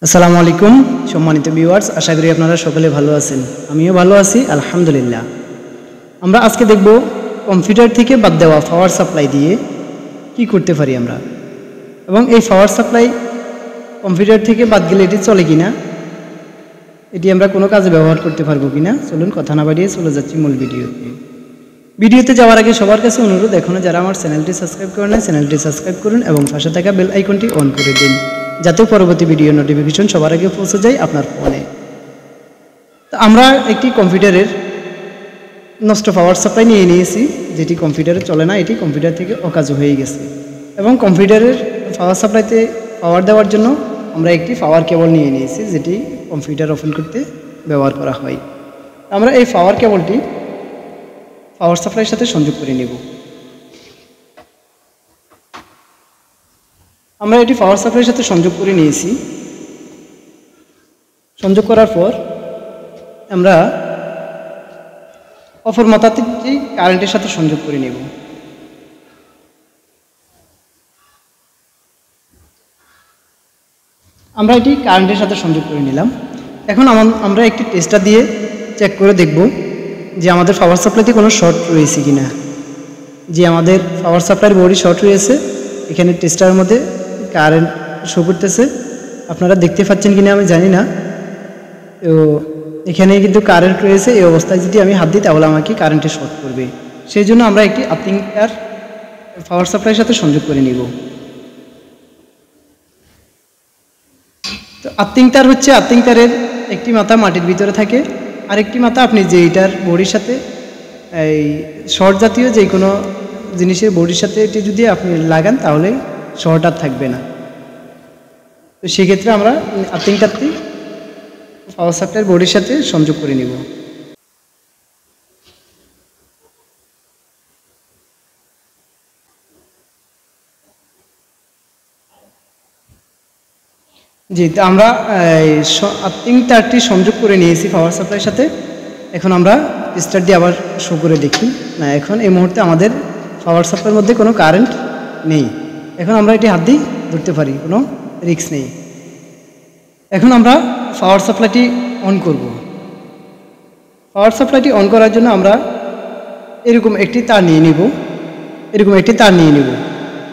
আসসালামু আলাইকুম সম্মানিত ভিউয়ার্স, আশা করি আপনারা সকলে ভালো আছেন। আমিও ভালো আছি আলহামদুলিল্লাহ। আমরা আজকে দেখব কম্পিউটার থেকে বাদ দেওয়া পাওয়ার সাপ্লাই দিয়ে কি করতে পারি আমরা, এবং এই পাওয়ার সাপ্লাই কম্পিউটার থেকে বাদ গেলে এটি চলে কিনা, এটি আমরা কোনো কাজে ব্যবহার করতে পারবো কিনা। চলুন কথা না বাড়িয়ে চলে যাচ্ছি মূল ভিডিওতে যাওয়ার আগে সবার কাছে অনুরোধ, এখনও যারা আমার চ্যানেলটি সাবস্ক্রাইব করেন না চ্যানেলটি সাবস্ক্রাইব করুন এবং পাশে থাকা বেল আইকনটি অন করে দিন, যাতে পরবর্তী ভিডিও নোটিফিকেশন সবার আগে পৌঁছে যায় আপনার ফোনে। তো আমরা একটি কম্পিউটারের নষ্ট পাওয়ার সাপ্লাই নিয়ে নিয়েছি, যেটি কম্পিউটারে চলে না, এটি কম্পিউটার থেকে অকাজ হয়ে গেছে। এবং কম্পিউটারের পাওয়ার সাপ্লাইতে পাওয়ার দেওয়ার জন্য আমরা একটি পাওয়ার কেবল নিয়ে নিয়েছি, যেটি কম্পিউটার ওপেন করতে ব্যবহার করা হয়। আমরা এই পাওয়ার কেবলটি পাওয়ার সাপ্লাইয়ের সাথে সংযোগ করে নেব। আমরা এটি পাওয়ার সাপ্লাইয়ের সাথে সংযোগ করে নিয়েছি। সংযোগ করার পর আমরা অপর মাথাটি কারেন্টের সাথে সংযোগ করে নেব। আমরা এটি কারেন্টের সাথে সংযোগ করে নিলাম। এখন আমরা একটি টেস্টার দিয়ে চেক করে দেখব যে আমাদের পাওয়ার সাপ্লাইতে কোনো শর্ট রয়েছে কিনা। যে আমাদের পাওয়ার সাপ্লাইয়ের বডি শর্ট রয়েছে, এখানে টেস্টারের মধ্যে কারেন্ট শো করতেছে, আপনারা দেখতে পাচ্ছেন কিনা আমি জানি না। তো এখানে কিন্তু কারেন্ট রয়েছে, এই অবস্থায় যদি আমি হাত দিই তাহলে আমাকে কারেন্টে শর্ট করবে। সেই জন্য আমরা একটি আর্থিং তার পাওয়ার সাপ্লাইয়ের সাথে সংযোগ করে নিব। তো আর্থিং তার হচ্ছে, আর্থিং তারের একটি মাথা মাটির ভিতরে থাকে, আরেকটি মাথা আপনি যে এটার বডির সাথে এই শর্ট জাতীয় যে কোনো জিনিসের বডির সাথে এটি যদি আপনি লাগান তাহলে শর্ট আর থাকবে না। তো সেক্ষেত্রে আমরা আর্থিং তারটি পাওয়ার সাপ্লাইয়ের বডির সাথে সংযোগ করে নিব। জি, তো আমরা আর্থিং তারটি সংযোগ করে নিয়েছি পাওয়ার সাপ্লাইয়ের সাথে। এখন আমরা টেস্টার দিয়ে আবার শো করে দেখি। না, এখন এই মুহূর্তে আমাদের পাওয়ার সাপ্লাইয়ের মধ্যে কোনো কারেন্ট নেই। এখন আমরা এটি হাত দিয়ে ধরতে পারি, কোনো রিস্ক নেই। এখন আমরা পাওয়ার সাপ্লাইটি অন করব। পাওয়ার সাপ্লাইটি অন করার জন্য আমরা এরকম একটি তার নিয়ে নিব,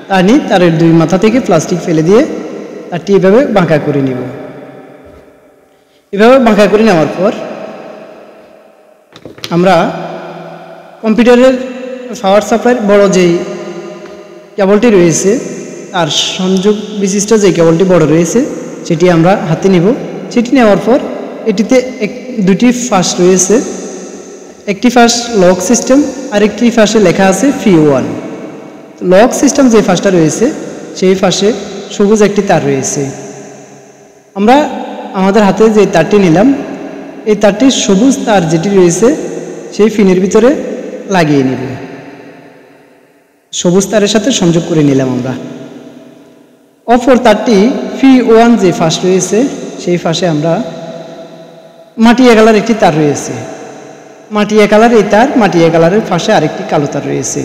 তার নিয়ে তারের দুই মাথা থেকে প্লাস্টিক ফেলে দিয়ে তারটি এভাবে বাঁকা করে নিব। এভাবে বাঁকা করে নেওয়ার পর আমরা কম্পিউটারের পাওয়ার সাপ্লাইয়ের বড় যেই কেবলটি রয়েছে, আর সংযোগ বিশিষ্ট যে কেবলটি বড় রয়েছে সেটি আমরা হাতে নিব। সেটি নেওয়ার পর এটিতে দুটি ফাঁস রয়েছে, একটি ফাঁস লক সিস্টেম, আরেকটি ফাঁসে লেখা আছে P1। লক সিস্টেম যে ফাঁসটা রয়েছে সেই ফাঁসে সবুজ একটি তার রয়েছে। আমরা আমাদের হাতে যে তারটি নিলাম, এই তারটি সবুজ তার যেটি রয়েছে সেই পিনের ভিতরে লাগিয়ে নিব। সবুজ তারের সাথে সংযোগ করে নিলাম আমরা। অপর তারটি P1 যে ফাঁস রয়েছে সেই ফাঁসে আমরা মাটিয়া কালার একটি তার রয়েছে, মাটিয়া কালার এই তার, মাটিয়া কালারের ফাঁসে আরেকটি কালো তার রয়েছে।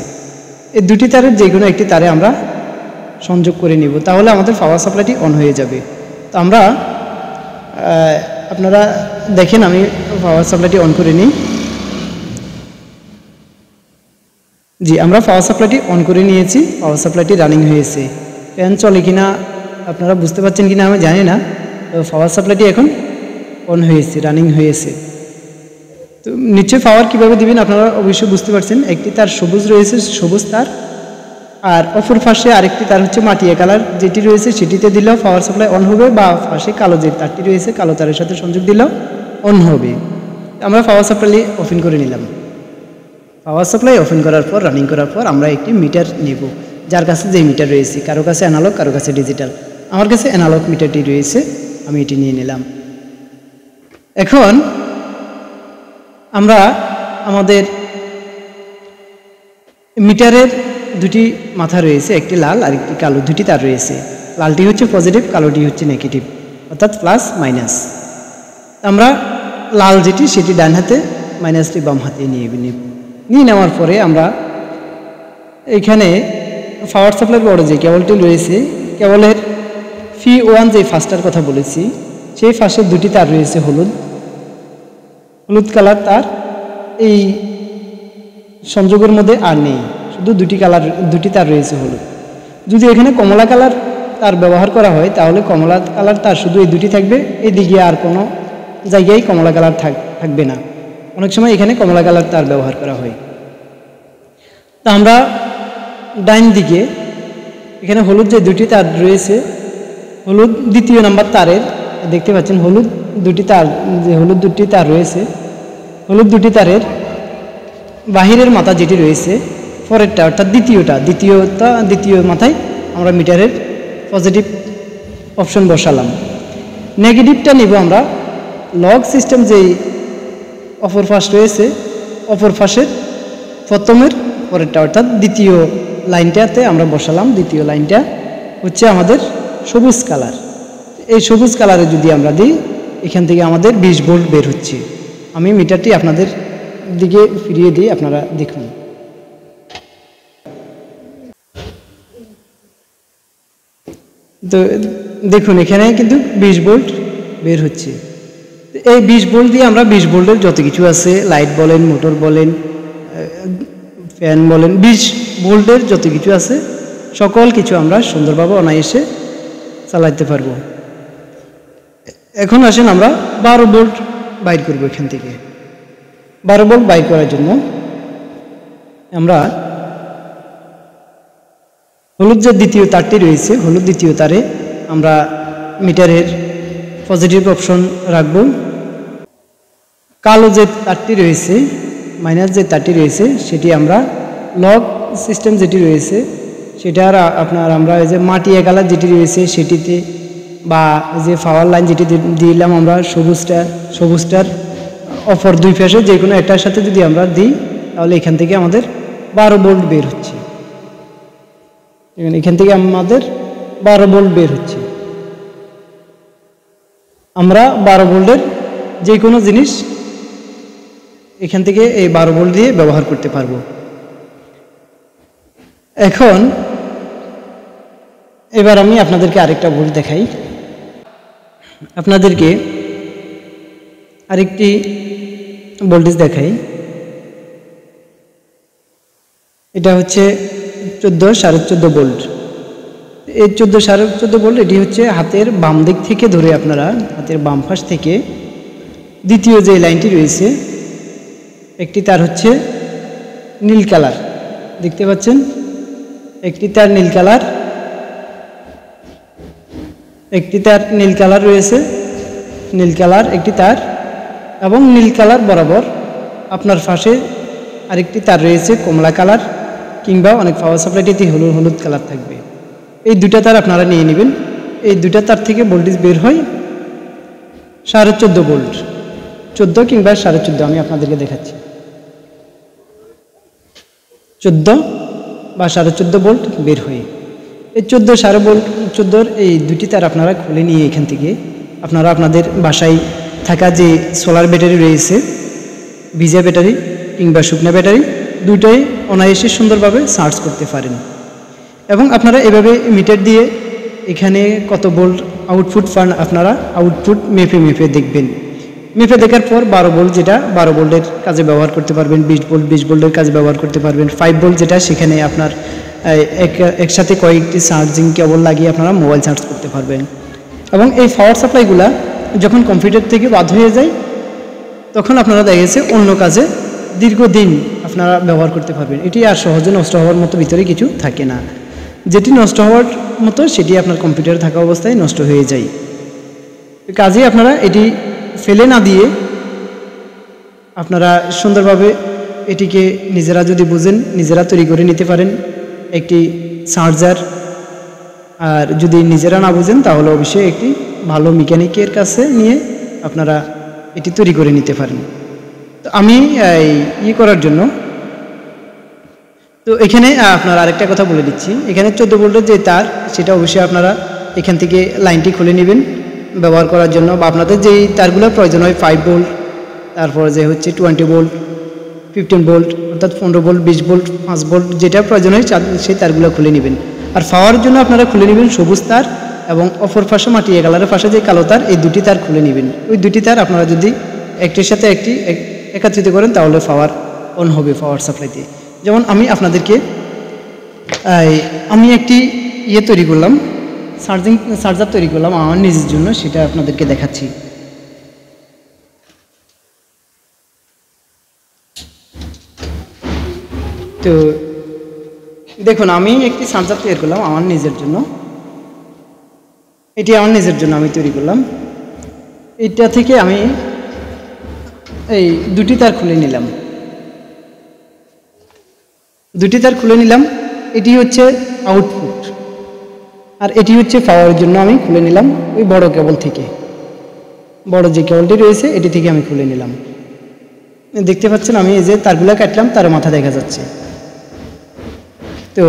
এই দুটি তারের যে কোনো একটি তারে আমরা সংযোগ করে নিব, তাহলে আমাদের পাওয়ার সাপ্লাইটি অন হয়ে যাবে। তো আমরা আপনারা দেখেন, আমি পাওয়ার সাপ্লাইটি অন করে নিই। জি, আমরা পাওয়ার সাপ্লাইটি অন করে নিয়েছি, পাওয়ার সাপ্লাইটি রানিং হয়েছে। ফ্যান চলে কিনা আপনারা বুঝতে পারছেন কিনা আমি জানি না। তো পাওয়ার সাপ্লাইটি এখন অন হয়েছে, রানিং হয়েছে। তো নিচে পাওয়ার কীভাবে দিবেন আপনারা অবশ্যই বুঝতে পারছেন। একটি তার সবুজ রয়েছে, সবুজ তার, আর অপর পাশে আরেকটি তার হচ্ছে মাটিয়া কালার যেটি রয়েছে, সেটিতে দিলেও পাওয়ার সাপ্লাই অন হবে, বা পাশে কালো যে তারটি রয়েছে কালো তারের সাথে সংযোগ দিলেও অন হবে। আমরা পাওয়ার সাপ্লাই ওপেন করে নিলাম। পাওয়ার সাপ্লাই ওপেন করার পর, রানিং করার পর আমরা একটি মিটার নেব, যার কাছে যে মিটার রয়েছে, কারো কাছে অ্যানালগ, কারো কাছে ডিজিটাল। আমার কাছে অ্যানালগ মিটারটি রয়েছে, আমি এটি নিয়ে নিলাম। এখন আমরা আমাদের মিটারের দুটি মাথা রয়েছে, একটি লাল আর একটি কালো, দুটি তার রয়েছে। লালটি হচ্ছে পজিটিভ, কালোটি হচ্ছে নেগেটিভ, অর্থাৎ প্লাস মাইনাস। আমরা লাল যেটি সেটি ডান হাতে, মাইনাসটি বাম হাতে নিয়ে নেওয়ার পরে আমরা এখানে পাওয়ার সাপ্লাই বড় যে কেবলটি রয়েছে, কেবলের P1 যে ফাস্টার কথা বলেছি সেই পাশে দুটি তার রয়েছে হলুদ কালার তার, এই সংযোগের মধ্যে আর নেই, শুধু দুটি তার রয়েছে হলুদ। যদি এখানে কমলা কালার তার ব্যবহার করা হয় তাহলে কমলা কালার তার শুধু এই দুটি থাকবে, এদিকে আর কোনো জায়গায় কমলা কালার থাকবে না। অনেক সময় এখানে কমলা কালার তার ব্যবহার করা হয়। তা আমরা ডাইন দিকে এখানে হলুদ যে দুটি তার রয়েছে, হলুদ দ্বিতীয় নাম্বার তারের দেখতে পাচ্ছেন হলুদ দুটি তার রয়েছে, হলুদ দুটি তারের বাহিরের মাথা যেটি রয়েছে পরেরটা অর্থাৎ দ্বিতীয় মাথায় আমরা মিটারের পজিটিভ অপশন বসালাম। নেগেটিভটা নিব আমরা লগ সিস্টেম যেই অপর পাশ রয়েছে অপর পাশের প্রথমের পরেরটা অর্থাৎ দ্বিতীয় লাইনটাতে আমরা বসালাম। দ্বিতীয় লাইনটা হচ্ছে আমাদের সবুজ কালার। এই সবুজ কালারে যদি আমরা দিই এখান থেকে আমাদের 20 ভোল্ট বের হচ্ছে। আমি মিটারটি আপনাদের দিকে ফিরিয়ে দিই, আপনারা দেখুন। তো দেখুন এখানে কিন্তু 20 ভোল্ট বের হচ্ছে। এই 20 ভোল্ট দিয়ে আমরা 20 ভোল্টের যত কিছু আছে লাইট বলেন, মোটর বলেন, ফ্যান বলেন, 20 ভোল্টের যত কিছু আছে সকল কিছু আমরা সুন্দরভাবে অনায়াসে চালাতে পারবো। এখন আসেন আমরা 12 ভোল্ট বাইর করব। এখান থেকে 12 ভোল্ট বাইর করার জন্য আমরা হলুদ যে দ্বিতীয় তারটি রয়েছে, হলুদ দ্বিতীয় তারে আমরা মিটারের পজিটিভ অপশন রাখব। কালো যে তারটি রয়েছে, মাইনাস যে তারটি রয়েছে সেটি আমরা লগ সিস্টেম যেটি রয়েছে সেটার আমরা এই যে মাটিয়া কালার যেটি রয়েছে সেটিতে, বা যে পাওয়ার লাইন যেটি দিলাম আমরা সবুজটার অপর দুই পাশে যে কোনো একটার সাথে যদি আমরা দিই তাহলে এখান থেকে আমাদের 12 ভোল্ট বের হচ্ছে। এখান থেকে আমাদের 12 ভোল্ট বের হচ্ছে। আমরা 12 ভোল্টের যে কোনো জিনিস এখান থেকে এই 12 ভোল্ট দিয়ে ব্যবহার করতে পারবো। এখন এবার আমি আপনাদেরকে আরেকটা ভোল্ট দেখাই। আপনাদেরকে আরেকটি ভোল্টেজ দেখাই। এটা হচ্ছে 14.5 ভোল্ট। এই 14.5 ভোল্ট এটি হচ্ছে হাতের বাম দিক থেকে ধরে, আপনারা হাতের বাম পাশ থেকে দ্বিতীয় যে লাইনটি রয়েছে একটি তার হচ্ছে নীল কালার, দেখতে পাচ্ছেন একটি তার নীল কালার, একটি তার নীল কালার রয়েছে, নীল কালার একটি তার, এবং নীল কালার বরাবর আপনার পাশে আরেকটি তার রয়েছে কমলা কালার, কিংবা অনেক পাওয়ার সাপ্লাইটিতে হলুদ কালার থাকবে। এই দুটা তার আপনারা নিয়ে নেবেন। এই দুটা তার থেকে ভোল্টেজ বের হয় 14.5 ভোল্ট, 14 কিংবা 14.5 আমি আপনাদেরকে দেখাচ্ছি। 14 বা 14.5 ভোল্ট বের হয়। এই 14.5 এই দুটি তার আপনারা খুলে নিয়ে এখান থেকে আপনারা আপনাদের বাসায় থাকা যে সোলার ব্যাটারি রয়েছে, ভিজা ব্যাটারি কিংবা শুকনা ব্যাটারি, দুটোই অনায়াসে সুন্দরভাবে চার্জ করতে পারেন। এবং আপনারা এভাবে মিটার দিয়ে এখানে কত ভোল্ট আউটপুট পান আপনারা আউটপুট মেপে দেখবেন। মেপে দেখার পর 12 ভোল্ট যেটা 12 ভোল্টের কাজে ব্যবহার করতে পারবেন, 20 ভোল্টের কাজে ব্যবহার করতে পারবেন, 5 ভোল্ট যেটা সেখানে আপনার একসাথে কয়েকটি চার্জিং কেবল লাগিয়ে আপনারা মোবাইল চার্জ করতে পারবেন। এবং এই পাওয়ার সাপ্লাইগুলা যখন কম্পিউটার থেকে বাদ হয়ে যায় তখন আপনারা দেখা গেছে অন্য কাজে দীর্ঘদিন আপনারা ব্যবহার করতে পারবেন। এটি আর সহজে নষ্ট হওয়ার মতো ভিতরে কিছু থাকে না। যেটি নষ্ট হওয়ার মতো সেটি আপনার কম্পিউটারে থাকা অবস্থায় নষ্ট হয়ে যায়। কাজেই আপনারা এটি ফেলে না দিয়ে আপনারা সুন্দরভাবে এটিকে নিজেরা যদি বুঝেন নিজেরা তৈরি করে নিতে পারেন একটি চার্জার। আর যদি নিজেরা না বুঝেন তাহলে অবশ্যই একটি ভালো মেকানিকের কাছে নিয়ে আপনারা এটি তৈরি করে নিতে পারেন। তো আমি করার জন্য তো এখানে আপনারা আরেকটা কথা বলে দিচ্ছি। এখানে 14 ভোল্টের যে তার সেটা অবশ্যই আপনারা এখান থেকে লাইনটি খুলে নেবেন ব্যবহার করার জন্য, বা আপনাদের যেই তারগুলোর প্রয়োজন হয় 5 ভোল্ট, তারপর যে হচ্ছে 20 ভোল্ট, 15 ভোল্ট অর্থাৎ 15 ভোল্ট, 20 ভোল্ট, 5 ভোল্ট যেটা প্রয়োজন হয় সেই তারগুলো খুলে নেবেন। আর পাওয়ার জন্য আপনারা খুলে নেবেন সবুজ তার এবং অপর পাশে মাটিয়া কালারের পাশে যে কালো তার, এই দুটি তার খুলে নেবেন। ওই দুটি তার আপনারা যদি একটির সাথে একটি একত্রিত করেন তাহলে পাওয়ার অন হবে পাওয়ার সাপ্লাইতে। যেমন আমি আপনাদেরকে আমি একটি তৈরি করলাম, চার্জার তৈরি করলাম আমার নিজের জন্য, সেটা আপনাদেরকে দেখাচ্ছি। তো দেখুন, আমি একটি চার্জার তৈরি করলাম আমার নিজের জন্য। এটি আমার নিজের জন্য আমি তৈরি করলাম। এটা থেকে আমি এই দুটি তার খুলে নিলাম, এটি হচ্ছে আউটপুট আর এটি হচ্ছে পাওয়ারের জন্য আমি খুলে নিলাম ওই বড় কেবল থেকে। বড় যে কেবলটি রয়েছে এটি থেকে আমি খুলে নিলাম। দেখতে পাচ্ছেন আমি এই যে তারগুলো কাটলাম, তার মাথা দেখা যাচ্ছে। তো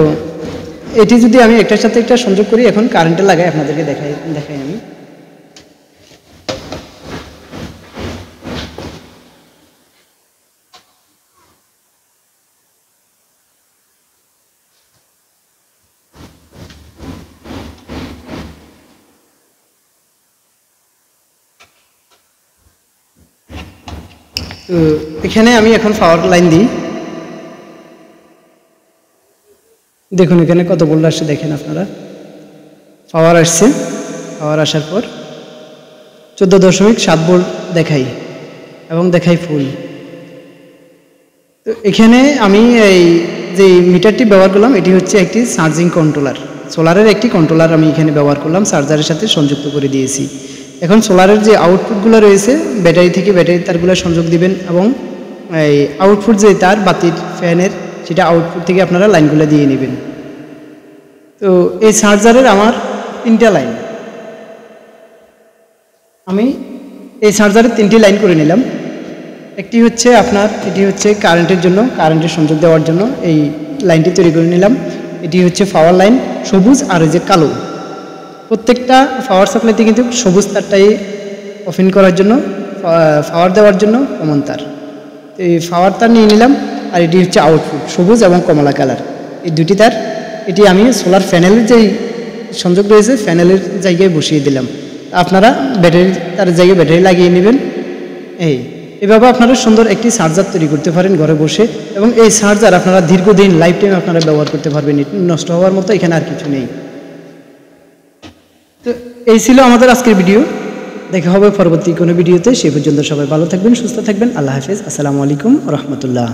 এটি যদি আমি একটার সাথে একটা সংযোগ করি, এখন কারেন্টে লাগাই আপনাদেরকে দেখাই আমি। তো এখানে আমি এখন পাওয়ার লাইন দিই। দেখুন এখানে কত ভোল্ট আসছে দেখেন আপনারা। পাওয়ার আসছে, পাওয়ার আসার পর 14.7 ভোল্ট দেখাই এবং দেখাই ফুল। তো এখানে আমি এই যে মিটারটি ব্যবহার করলাম, এটি হচ্ছে একটি চার্জিং কন্ট্রোলার, সোলারের একটি কন্ট্রোলার আমি এখানে ব্যবহার করলাম, চার্জারের সাথে সংযুক্ত করে দিয়েছি। এখন সোলারের যে আউটপুটগুলো রয়েছে ব্যাটারি থেকে ব্যাটারি তারগুলো সংযোগ দিবেন এবং এই আউটপুট যে তার বাতির ফ্যানের, সেটা আউটপুট থেকে আপনারা লাইনগুলো দিয়ে নেবেন। তো এই চার্জারের আমার 3টা লাইন, আমি এই চার্জারের 3টি লাইন করে নিলাম। একটি হচ্ছে আপনার, এটি হচ্ছে কারেন্টের জন্য, কারেন্টের সংযোগ দেওয়ার জন্য এই লাইনটি তৈরি করে নিলাম। এটি হচ্ছে পাওয়ার লাইন সবুজ, আর এই যে কালো। প্রত্যেকটা পাওয়ার সাপ্লাইতে কিন্তু সবুজ তারটাই অফিন করার জন্য, পাওয়ার দেওয়ার জন্য কমন তার। তো এই পাওয়ার তার নিয়ে নিলাম, আর এটি হচ্ছে আউটপুট সবুজ এবং কমলা কালার, এই দুটি তার। এটি আমি সোলার প্যানেলের যেই সংযোগ রয়েছে প্যানেলের জায়গায় বসিয়ে দিলাম। আপনারা ব্যাটারি তার জায়গায় ব্যাটারি লাগিয়ে নেবেন। এভাবে আপনারা সুন্দর একটি চার্জার তৈরি করতে পারেন ঘরে বসে, এবং এই চার্জার আপনারা দীর্ঘদিন লাইফ টাইম আপনারা ব্যবহার করতে পারবেন, নষ্ট হওয়ার মতো এখানে আর কিছু নেই। তো এই ছিল আমাদের আজকের ভিডিও। দেখা হবে পরবর্তী কোনো ভিডিওতে। সেই পর্যন্ত সবাই ভালো থাকবেন, সুস্থ থাকবেন। আল্লাহ হাফেজ। আসসালামু আলাইকুম রহমতুল্লাহ।